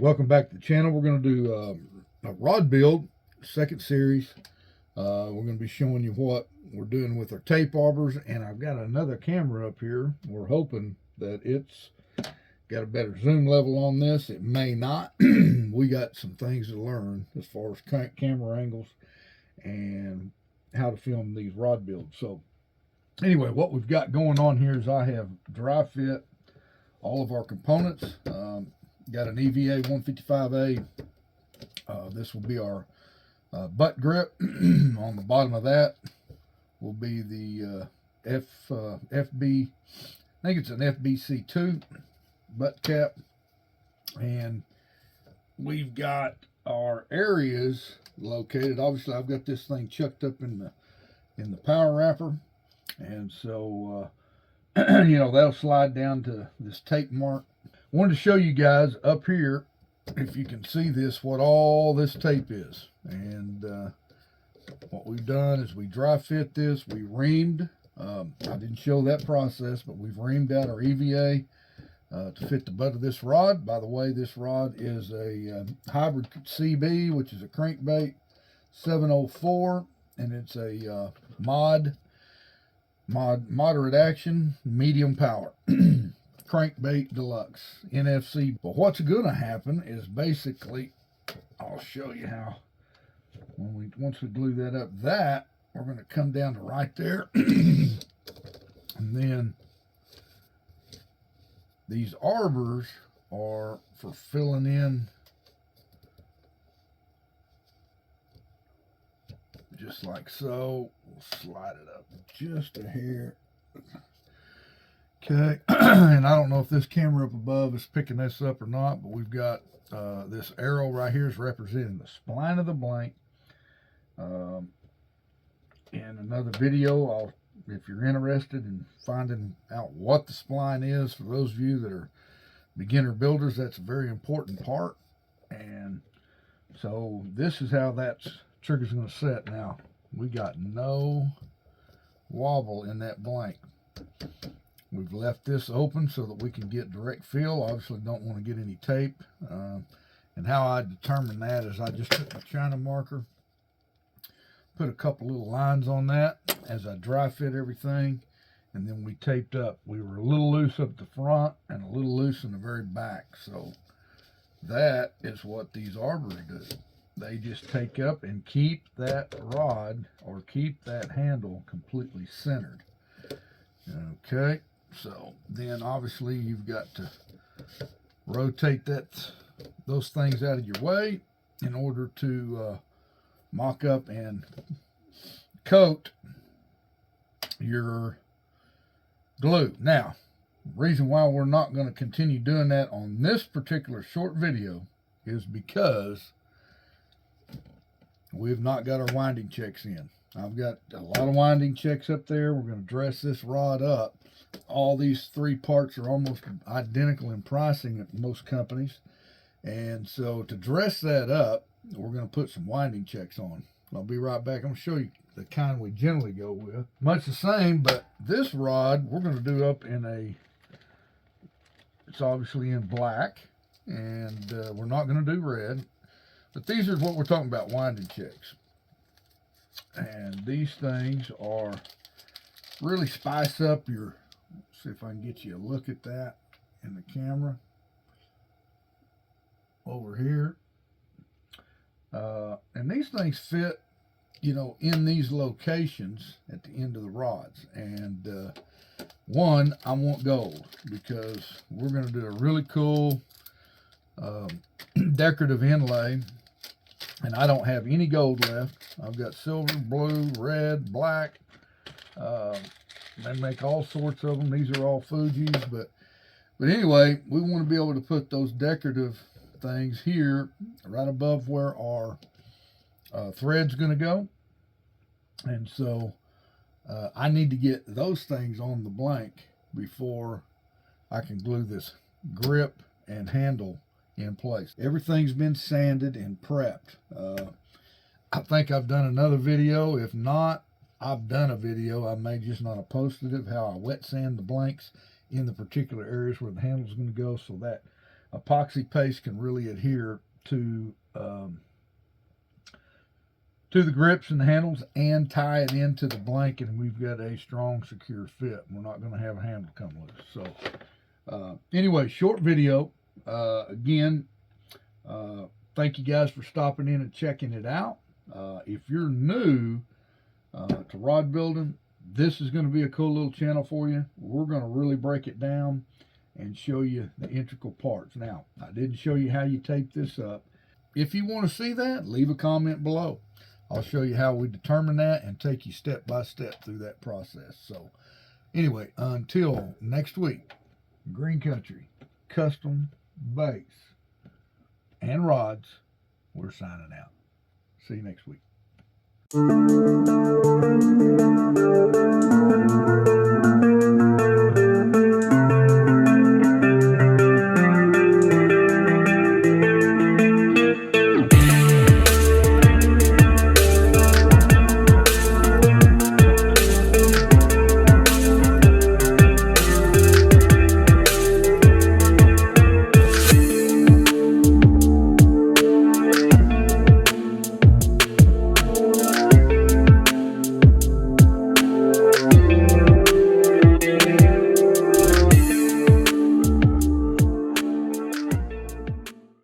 Welcome back to the channel. We're going to do a rod build, second series. We're going to be showing you what we're doing with our tape arbors, and I've got another camera up here. We're hoping that it's got a better zoom level on this. It may not. We got some things to learn as far as camera angles and how to film these rod builds. So anyway, what we've got going on here is I have dry fit all of our components. Got an EVA 155A. This will be our butt grip. On the bottom of that will be the FB, I think it's an FBC2 butt cap. And we've got our areas located. Obviously, I've got this thing chucked up in the power wrapper. And so, that'll slide down to this tape mark. Wanted to show you guys up here, if you can see this, what all this tape is. And what we've done is we dry fit this. We reamed. I didn't show that process, but we've reamed out our EVA to fit the butt of this rod. By the way, this rod is a hybrid CB, which is a crankbait 704, and it's a moderate action, medium power. Crankbait deluxe NFC. But what's going to happen is basically, I'll show you how. Once we glue that up, we're going to come down to right there, and then these arbors are for filling in, just like so. We'll slide it up just a hair. Okay, and I don't know if this camera up above is picking this up or not, but we've got this arrow right here is representing the spline of the blank. In another video, if you're interested in finding out what the spline is, for those of you that are beginner builders, that's a very important part. And so this is how that trigger's going to set. Now, we got no wobble in that blank. We've left this open so that we can get direct fill. Obviously don't want to get any tape. And how I determine that is I just took my China marker, put a couple little lines on that as I dry fit everything, and then we taped up. We were a little loose up the front and a little loose in the very back. So that is what these arbors do. They just take up and keep that rod or keep that handle completely centered. Okay. So then obviously you've got to rotate those things out of your way in order to mock up and coat your glue. Now, the reason why we're not going to continue doing that on this particular short video is because we've not got our winding checks in. I've got a lot of winding checks up there. We're going to dress this rod up. All these three parts are almost identical in pricing at most companies. And so to dress that up, we're going to put some winding checks on. I'll be right back. I'm going to show you the kind we generally go with. Much the same, but this rod we're going to do up in it's obviously in black. And we're not going to do red. But these are what we're talking about, winding checks. And these things are really spice up your, see if I can get you a look at that in the camera over here. And these things fit, in these locations at the end of the rods. And one, I want gold because we're going to do a really cool decorative inlay. And I don't have any gold left. I've got silver, blue, red, black. They make all sorts of them. These are all Fuji's, but anyway, we want to be able to put those decorative things here right above where our thread's going to go. And so I need to get those things on the blank before I can glue this grip and handle in place. Everything's been sanded and prepped. I think I've done another video. If not, I've done a video. I may just not have posted it, how I wet sand the blanks in the particular areas where the handle's going to go, so that epoxy paste can really adhere to the grips and the handles and tie it into the blanket, and we've got a strong, secure fit. We're not going to have a handle come loose. So anyway, short video. Again, thank you guys for stopping in and checking it out. If you're new to rod building, this is going to be a cool little channel for you. We're going to really break it down and show you the integral parts. Now, I didn't show you how you tape this up. If you want to see that, leave a comment below. I'll show you how we determine that and take you step by step through that process. So anyway, until next week, Green Country Custom Baits and Rods, we're signing out. See you next week.